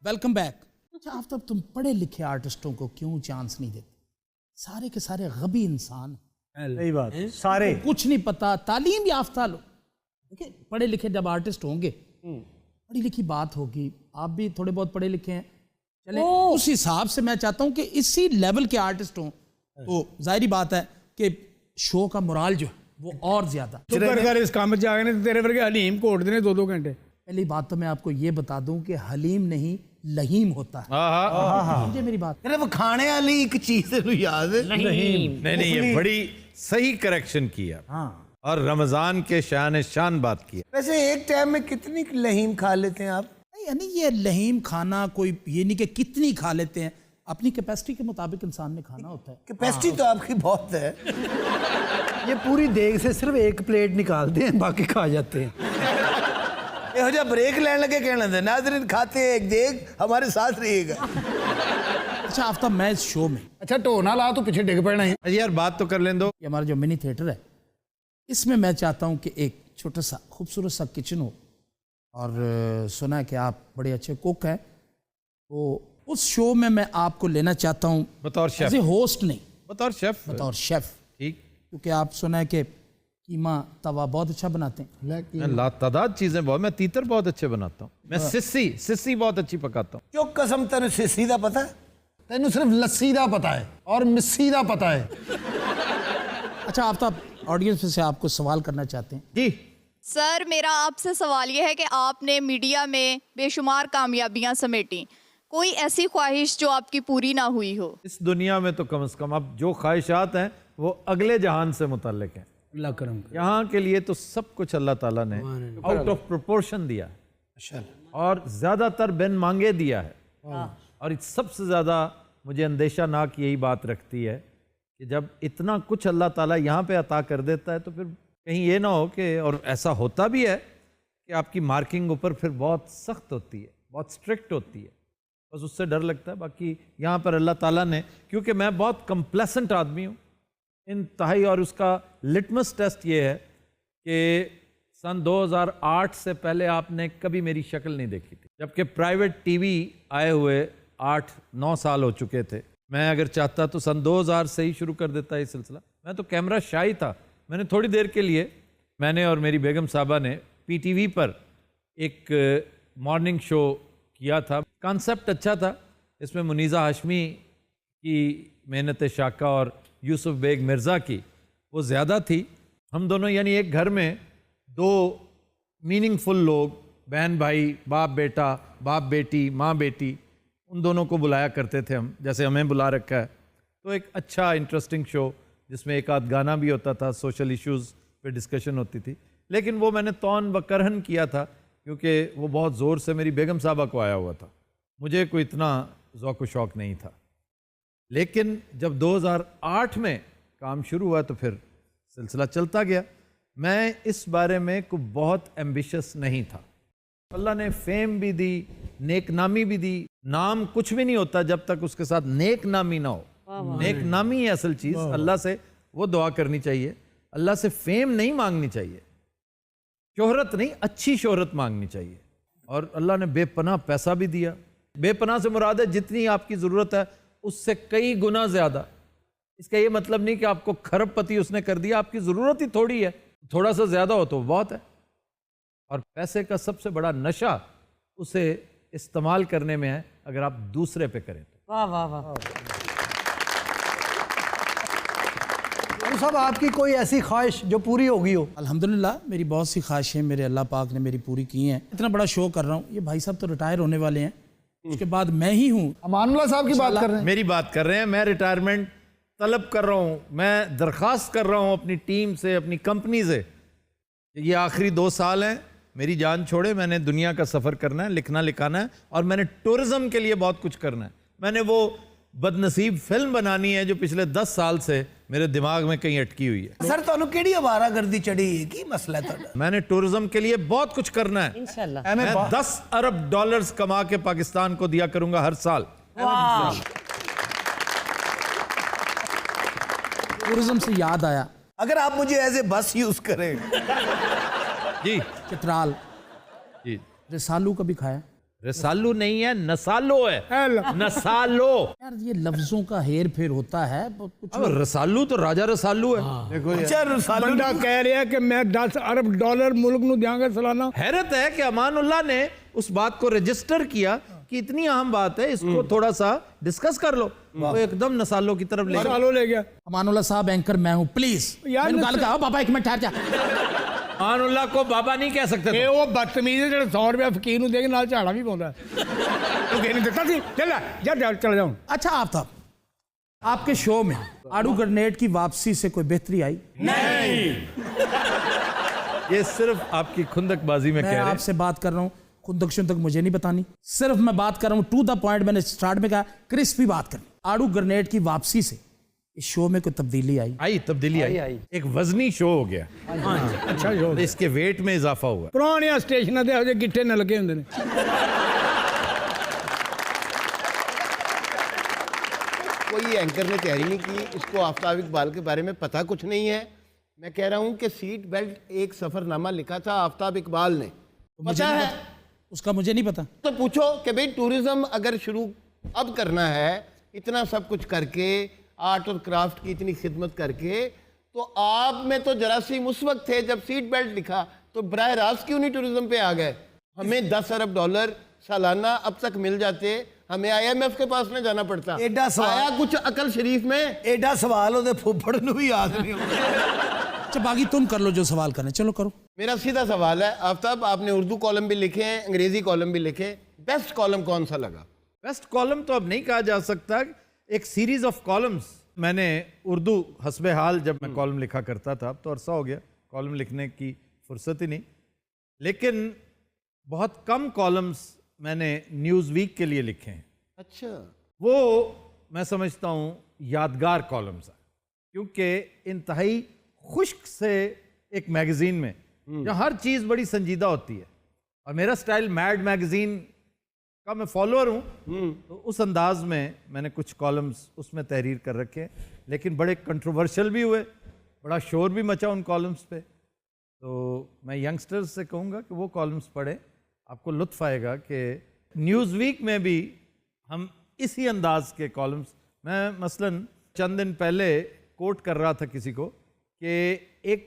Welcome back. अच्छा आफ्ताब, तुम पढ़े लिखे आर्टिस्टों को क्यों चांस नहीं देते? सारे के सारे गबी इंसान, सही बात, सारे कुछ नहीं पता, तालीम याफ्ता लोग। देखिए पढ़े लिखे जब आर्टिस्ट होंगे, पढ़ी लिखी बात होगी, आप भी थोड़े बहुत पढ़े लिखे हैं, चले उस हिसाब से मैं चाहता हूं कि इसी लेवल के आर्टिस्ट हों, तो जाहिर बात है कि शो का मोराल जो है वो और ज्यादा। तू कर इस काम में जाए नहीं तो तेरे वर्गे हलीम कोट देने 2-2 घंटे। पहली बात तो मैं आपको ये बता दूं कि हलीम नहीं लहीम होता है। समझे मेरी बात? वो खाने वाली एक चीज है, याद है? नहीं, ये बड़ी सही करेक्शन किया। और रमजान के शान बात की। वैसे एक टाइम में कितनी लहीम खा लेते हैं आप? नहीं, यानी ये लहीम खाना कोई ये नहीं कि कितनी खा लेते हैं, अपनी कैपेसिटी के मुताबिक इंसान ने खाना होता है। कैपेसिटी तो आपकी बहुत है। ये पूरी देग से सिर्फ एक प्लेट निकालते हैं, बाकी खा जाते हैं। ये जो ब्रेक लेने लगे कहना था, नाज़रीन खाते हैं एक देग, हमारे साथ रहिएगा। अच्छा आफ्ताब, मैं इस शो में, अच्छा टोना ला तो पीछे डिग पड़ना है यार, बात तो कर लें दो। ये हमारा जो मिनी थिएटर है, इसमें मैं चाहता हूँ कि एक छोटा सा खूबसूरत सा किचन हो, और सुना है कि आप बड़े अच्छे कुक हैं, तो उस शो में मैं आपको लेना चाहता हूँ बतौर शेफ। होस्ट नहीं, बतौर शेफ। बतौर शेफ। ठीक। क्योंकि आप सुना है कि कीमा तवा बहुत अच्छा बनाते हैं। मैं लातादाद चीजें बहुत, मैं तीतर बहुत अच्छे बनाता हूँ। मैं सिस्सी बहुत अच्छी पकाता हूँ। जो कसम तेन सिसी दा पता है? तेन सिर्फ लस्सी दा पता है और मिस्सी दा पता है। अच्छा आफ्ताब, ऑडियंस से आपको सवाल करना चाहते हैं। जी सर, मेरा आपसे सवाल यह है कि आपने मीडिया में बेशुमार कामयाबियां समेटी, कोई ऐसी ख्वाहिश जो आपकी पूरी ना हुई हो? इस दुनिया में तो कम से कम अब जो ख्वाहिशात हैं वो अगले जहान से मुताल्लिक हैं। अल्लाह करम करे। यहाँ के लिए तो सब कुछ अल्लाह ताला ने आउट ऑफ प्रोपोर्शन दिया है, और ज्यादातर बिन मांगे दिया है। और सबसे ज्यादा मुझे अंदेशानाक यही बात रखती है कि जब इतना कुछ अल्लाह ताला यहाँ पे अता कर देता है, तो फिर कहीं ये ना हो कि, और ऐसा होता भी है कि आपकी मार्किंग ऊपर फिर बहुत सख्त होती है, बहुत स्ट्रिक्ट होती है, बस उससे डर लगता है। बाकी यहाँ पर अल्लाह ताला ने, क्योंकि मैं बहुत कंप्लेसेंट आदमी हूँ इंतहाई, और उसका लिटमस टेस्ट ये है कि सन 2008 से पहले आपने कभी मेरी शक्ल नहीं देखी थी, जबकि प्राइवेट टीवी आए हुए 8-9 साल हो चुके थे। मैं अगर चाहता तो सन 2000 से ही शुरू कर देता ये सिलसिला। मैं तो कैमरा शाई था। मैंने थोड़ी देर के लिए, मैंने और मेरी बेगम साहबा ने PTV पर एक मॉर्निंग शो किया था। कॉन्सेप्ट अच्छा था, इसमें मुनीज़ा हाशमी की मेहनत शाका और यूसुफ बेग मिर्ज़ा की वो ज़्यादा थी। हम दोनों यानी एक घर में 2 मीनिंगफुल लोग, बहन भाई, बाप बेटा, बाप बेटी, माँ बेटी, उन दोनों को बुलाया करते थे हम, जैसे हमें बुला रखा है। तो एक अच्छा इंटरेस्टिंग शो जिसमें एक आध गाना भी होता था, सोशल इश्यूज़ पे डिस्कशन होती थी। लेकिन वो मैंने तौन व करहन किया था, क्योंकि वो बहुत ज़ोर से मेरी बेगम साहबा को आया हुआ था, मुझे कोई इतना ज़ौक़ शौक़ नहीं था। लेकिन जब 2008 में काम शुरू हुआ तो फिर सिलसिला चलता गया। मैं इस बारे में कोई बहुत एम्बिशियस नहीं था। अल्लाह ने फेम भी दी, नेक नामी भी दी। नाम कुछ भी नहीं होता जब तक उसके साथ नेक नामी ना हो। नेक नामी है असल चीज़। अल्लाह से वो दुआ करनी चाहिए, अल्लाह से फेम नहीं मांगनी चाहिए, शोहरत नहीं, अच्छी शोहरत मांगनी चाहिए। और अल्लाह ने बेपनाह पैसा भी दिया। बेपनाह से मुराद है जितनी आपकी ज़रूरत है उससे कई गुना ज़्यादा। इसका ये मतलब नहीं कि आपको खरबपति उसने कर दिया, आपकी ज़रूरत ही थोड़ी है, थोड़ा सा ज़्यादा हो तो बहुत है। और पैसे का सबसे बड़ा नशा उसे इस्तेमाल करने में है, अगर आप दूसरे पे करें तो। वाह वाह वाह। तो साहब, आपकी कोई ऐसी ख्वाहिश जो पूरी हो गई हो? अल्हम्दुलिल्लाह मेरी बहुत सी ख्वाहिशें मेरे अल्लाह पाक ने मेरी पूरी की हैं। इतना बड़ा शो कर रहा हूँ, ये भाई साहब तो रिटायर होने वाले हैं, उसके बाद मैं ही हूँ। अमानुल्लाह साहब की बात कर रहे हैं? मेरी बात कर रहे हैं। मैं रिटायरमेंट तलब कर रहा हूँ, मैं दरख्वास्त कर रहा हूँ अपनी टीम से, अपनी कंपनी से। ये आखिरी 2 साल हैं, मेरी जान छोड़े, मैंने दुनिया का सफ़र करना है, लिखना लिखाना है, और मैंने टूरिज़म के लिए बहुत कुछ करना है। मैंने वो बदनसीब फिल्म बनानी है जो पिछले 10 साल से मेरे दिमाग में कहीं अटकी हुई है। सर तुहानू केड़ी आवारागर्दी चढ़ी है, की मसला है तुहाडा? मैंने टूरिज्म के लिए बहुत कुछ करना है। इंशाल्लाह। मैं 10 अरब डॉलर्स कमा के पाकिस्तान को दिया करूंगा हर साल। टूरिज्म से याद आया, अगर आप मुझे एज ए बस यूज करें। जी चित्राल जी। रसालू कभी खाया? रसालू नहीं है, नसालो है, नसालो। यार ये लफ्जों का हेर फेर होता है कुछ। अब रसालू तो राजा रसालू है। अच्छा रसालू बंदा कह रहा है कि मैं 10 अरब डॉलर मुल्क ਨੂੰ ਦਿਆਂਗਾ सालाना। हैरत है कि अमानुल्लाह ने उस बात को रजिस्टर किया कि इतनी अहम बात है, इसको थोड़ा सा डिस्कस कर लो। वो एकदम नसालों की तरफ ले सालों ले गया। अमानुल्लाह साहब एंकर मैं हूं, प्लीज यार मैंने गल कहा बाबा एक मिनट ठहर जा। अमानुल्लाह को बाबा नहीं कह सकते ਇਹ ਉਹ ਬਦਤਮੀਜ਼ ਜਿਹੜਾ 100 ਰੁਪਏ ਫਕੀਰ ਨੂੰ ਦੇ ਕੇ ਨਾਲ ਝਾੜਾ ਵੀ ਪਾਉਂਦਾ। ਤੂੰ ਕਿਹਨੇ ਦਿੱਤਾ ਸੀ? ਚੱਲ ਜਾ ਚਲ ਜਾऊं। अच्छा आफ्ताब, आपके शो में आड़ू ग्रेनेड की वापसी से कोई बेहतरी आई? ये सिर्फ आपकी खुंदकबाजी में मैं कह रहे हैं। आपसे बात कर रहा हूँ, खुंदक शुंदक मुझे नहीं बतानी, सिर्फ मैं बात कर रहा हूँ टू द पॉइंट। मैंने स्टार्ट में कहा क्रिस्पी बात करनी। आड़ू ग्रेनेड की वापसी से इस शो में कोई तब्दीली आई? तब्दीली आई। एक वजनी शो हो गया, अच्छा जो इसके वेट में इजाफा हुआ। ਪੁਰਾਣੀਆਂ ਸਟੇਸ਼ਨਾਂ ਦੇ ਇਹੋ ਜਿਹੇ ਗਿੱਟੇ न ਲੱਗੇ ਹੁੰਦੇ ਨੇ। कोई एंकर ने तैयारी नहीं की, इसको आफ्ताब इकबाल के बारे में पता कुछ नहीं है। मैं कह रहा हूं कि सीट बेल्ट एक सफरनामा लिखा था आफ्ताब इकबाल ने, पता है? उसका मुझे नहीं पता। तो पूछो कि भाई टूरिज्म अगर शुरू अब करना है, इतना सब कुछ करके, आर्ट और क्राफ्ट की इतनी खिदमत करके, तो आप में तो जरासीम उस वक्त थे जब सीट बेल्ट लिखा, तो बराह रास्त क्यों नहीं टूरिज्म पे आ गए? हमें 10 अरब डॉलर सालाना अब तक मिल जाते, हमें IMF के पास न जाना पड़ता। एडा सवाल- आया कुछ अकल शरीफ में? एडा सवाल ਉਹਦੇ ਫੁੱਫੜ ਨੂੰ ਵੀ याद नहीं होता। अच्छा बाकी तुम कर लो जो सवाल करना, चलो करो। मेरा सीधा सवाल है आफ्ताब, आपने उर्दू कॉलम भी लिखे हैं, अंग्रेजी कॉलम भी लिखे, बेस्ट कॉलम कौन सा लगा? बेस्ट कॉलम तो अब नहीं कहा जा सकता, एक सीरीज ऑफ कॉलम्स। मैंने उर्दू हस्बे हाल जब मैं कॉलम लिखा करता था, अब तो अरसा हो गया कॉलम लिखने की फुर्सत ही नहीं, लेकिन बहुत कम कॉलम्स मैंने न्यूज़ वीक के लिए लिखे हैं। अच्छा, वो मैं समझता हूँ यादगार कॉलम्स हैं, क्योंकि इंतहाई खुश्क से एक मैगज़ीन में जहाँ हर चीज़ बड़ी संजीदा होती है, और मेरा स्टाइल मैड मैगज़ीन का मैं फॉलोअर हूँ, तो उस अंदाज में मैंने कुछ कॉलम्स उसमें तहरीर कर रखे हैं, लेकिन बड़े कंट्रोवर्शियल भी हुए, बड़ा शोर भी मचा उन कॉलम्स पे। तो मैं यंगस्टर्स से कहूँगा कि वो कॉलम्स पढ़ें, आपको लुत्फ़ आएगा कि न्यूज़ वीक में भी हम इसी अंदाज के कॉलम्स, मैं मसलन चंद दिन पहले कोट कर रहा था किसी को कि एक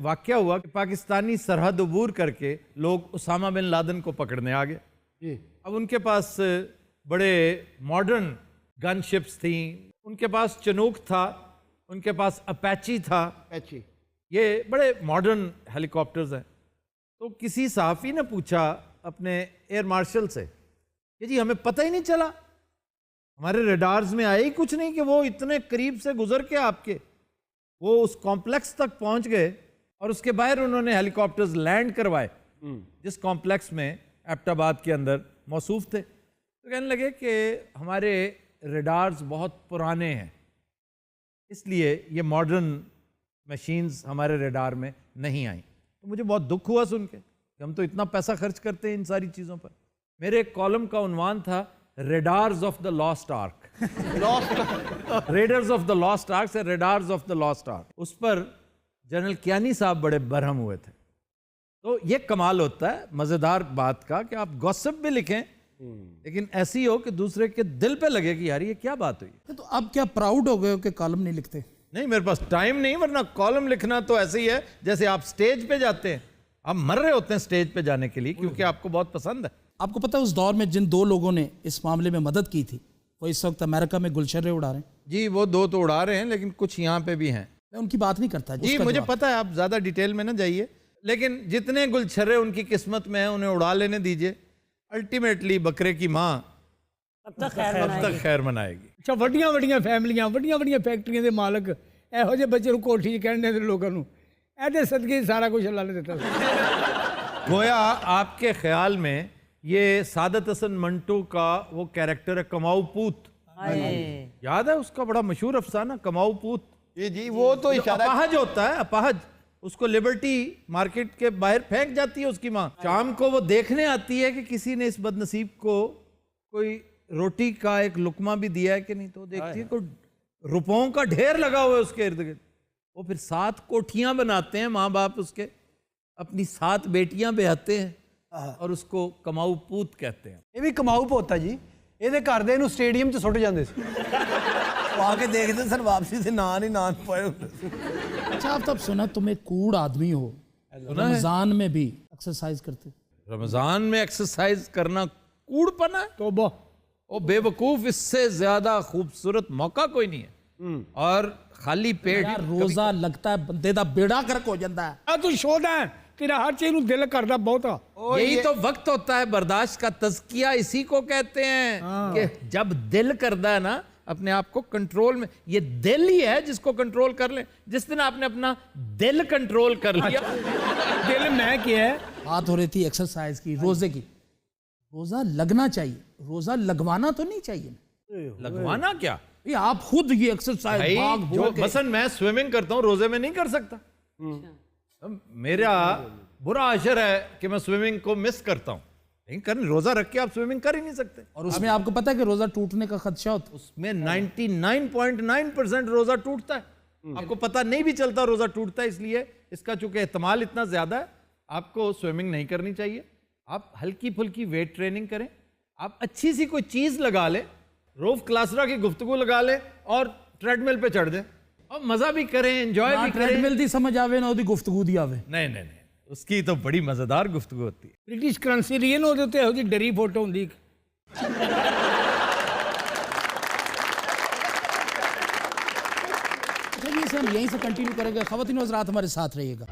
वाक़या हुआ कि पाकिस्तानी सरहद अबूर करके लोग उसामा बिन लादेन को पकड़ने आ गए। अब उनके पास बड़े मॉडर्न गन शिप्स थी, उनके पास चनूक था, उनके पास अपैची था, अच्छी, ये बड़े मॉडर्न हेलीकॉप्टर्स हैं। तो किसी सहाफ़ी ने पूछा अपने एयर मार्शल से कि जी हमें पता ही नहीं चला, हमारे रडार्स में आया ही कुछ नहीं कि वो इतने करीब से गुजर के आपके वो उस कॉम्प्लेक्स तक पहुंच गए, और उसके बाहर उन्होंने हेलीकॉप्टर्स लैंड करवाए जिस कॉम्प्लेक्स में एबटाबाद के अंदर मौसूफ थे। तो कहने लगे कि हमारे रडार्स बहुत पुराने हैं, इसलिए ये मॉडर्न मशीन्स हमारे रडार में नहीं आई। तो मुझे बहुत दुख हुआ सुन के कि हम तो इतना पैसा खर्च करते हैं इन सारी चीज़ों पर। मेरे एक कॉलम का उन्वान था raiders of the lost ark, raiders of the lost ark से raiders of the lost ark. उस पर जनरल कियानी साहब बड़े बरहम हुए थे। तो ये कमाल होता है मज़ेदार बात का कि आप गॉसिप भी लिखें, लेकिन ऐसी हो कि दूसरे के दिल पे लगे कि यार ये क्या बात हुई। तो अब क्या प्राउड हो गए हो कि कॉलम नहीं लिखते? नहीं, मेरे पास टाइम नहीं, वरना कॉलम लिखना तो ऐसे ही है जैसे आप स्टेज पे जाते हैं, आप मर रहे होते हैं स्टेज पे जाने के लिए क्योंकि आपको बहुत पसंद है। आपको पता है उस दौर में जिन 2 लोगों ने इस मामले में मदद की थी, वो इस वक्त अमेरिका में गुलशर्रे उड़ा रहे हैं। जी, वो 2 तो उड़ा रहे हैं, लेकिन कुछ यहाँ पे भी हैं। मैं उनकी बात नहीं करता जी, उसका मुझे जवाब। पता है, आप ज़्यादा डिटेल में ना जाइए, लेकिन जितने गुलछर्रे उनकी किस्मत में हैं उन्हें उड़ा लेने दीजिए। अल्टीमेटली बकरे की माँ तब तक खैर मनाएगी। ਅੱਛਾ ਵੱਡੀਆਂ ਵੱਡੀਆਂ ਫੈਮਲੀਆਂ, ਵੱਡੀਆਂ ਵੱਡੀਆਂ ਫੈਕਟਰੀਆਂ ਦੇ ਮਾਲਕ ਇਹੋ ਜਿਹੇ ਬੱਚੇ ਨੂੰ ਕੋਠੀ 'ਚ ਕਹਿਣ ਦੇ ਲੋਕਾਂ ਨੂੰ, ਇਹਦੇ ਸਦਕੇ ਹੀ ਸਾਰਾ कुछ अल्लाह ने ਦਿੱਤਾ। गोया आपके ख्याल में ये सादत हसन मंटो का वो कैरेक्टर है कमाऊ पूत, याद है उसका बड़ा मशहूर अफसाना कमाऊ पूत? जी वो तो जो इशारा, अपाहज होता है, अपाहज, उसको लिबर्टी मार्केट के बाहर फेंक जाती है उसकी माँ। शाम को वो देखने आती है कि किसी ने इस बदनसीब को कोई रोटी का एक लुकमा भी दिया है कि नहीं, तो देखती है कोई रुपयों का ढेर लगा हुआ है उसके इर्द गिर्द। वो फिर 7 कोठियां बनाते हैं माँ बाप उसके, अपनी 7 बेटियां ब्याहते हैं, और उसको कमाऊ पूत कहते हैं। ਇਹ ਵੀ ਕਮਾਊ ਪੋਤਾ ਜੀ, ਇਹਦੇ ਘਰ ਦੇ ਇਹਨੂੰ ਸਟੇਡੀਅਮ 'ਚ ਸੁੱਟ ਜਾਂਦੇ ਸੀ। तो आके देखते सर वापसी से नान ही नान पाए होते थे। अच्छा आप तब सुना तुम एक कूड़ आदमी हो, रमजान में भी एक्सरसाइज करते हो। रमजान में एक्सरसाइज करना कूड़पना है? ਤੋਬਾ ओ बेवकूफ, इससे ज्यादा खूबसूरत मौका कोई नहीं है। और खाली पेट यार रोजा लगता है बंदे दा बेड़ा गर्क हो जाता है। ਆ ਤੂੰ ਸ਼ੋਧਾ ਹੈ, ਤੇਰਾ ਹਰ ਚੀਜ਼ ਨੂੰ ਦਿਲ ਕਰਦਾ ਬਹੁਤਾ। यही तो वक्त होता है बर्दाश्त का, तज़किया इसी को कहते हैं कि जब दिल करता है ना अपने आप को कंट्रोल में, ये दिल ही है जिसको कंट्रोल कर ले। जिस दिन आपने अपना दिल कंट्रोल कर लिया, ਦਿਲ मैं किया है, बात हो रही थी एक्सरसाइज की, रोजे की। रोजा लगना चाहिए, रोजा लगवाना तो नहीं चाहिए। लगवाना क्या ये आप खुद ये एक्सरसाइज भाई, भाग जो भोग के- मसलन मैं स्विमिंग करता हूँ रोजे में नहीं कर सकता। मेरा बुरा असर है कि मैं स्विमिंग को मिस करता हूँ, लेकिन कर रोजा रख के आप स्विमिंग कर ही नहीं सकते। और उसमें आपको पता है कि रोजा टूटने का खदशा होता है। उसमें 99.9% रोजा टूटता है। आपको पता नहीं भी चलता रोजा टूटता है, इसलिए इसका चूंकि एहतमाल इतना ज्यादा है, आपको स्विमिंग नहीं करनी चाहिए। आप हल्की फुल्की वेट ट्रेनिंग करें, आप अच्छी सी कोई चीज लगा लें, रोफ क्लासरा की गुफ्तगू लगा लें और ट्रेडमिल पे चढ़ दें और मजा भी करें, एंजॉय ना भी करें। ट्रेडमिल दी समझ आवे ना ओदी गुफ्तगू दी आवे। नहीं नहीं नहीं, उसकी तो बड़ी मजेदार गुफ्तगू होती है। ਬ੍ਰਿਟਿਸ਼ ਕਰੰਸੀ ਲਈ ਨਾ ਉਹਦੇ ਉੱਤੇ ਇਹੋ ਜਿਹੀ ਡਰੀ ਫੋਟੋ ਹੁੰਦੀ ਇੱਕ। चलिए इसे हम यहीं से कंटिन्यू करेंगे। ख़वातीन हज़रात हमारे साथ रहिएगा।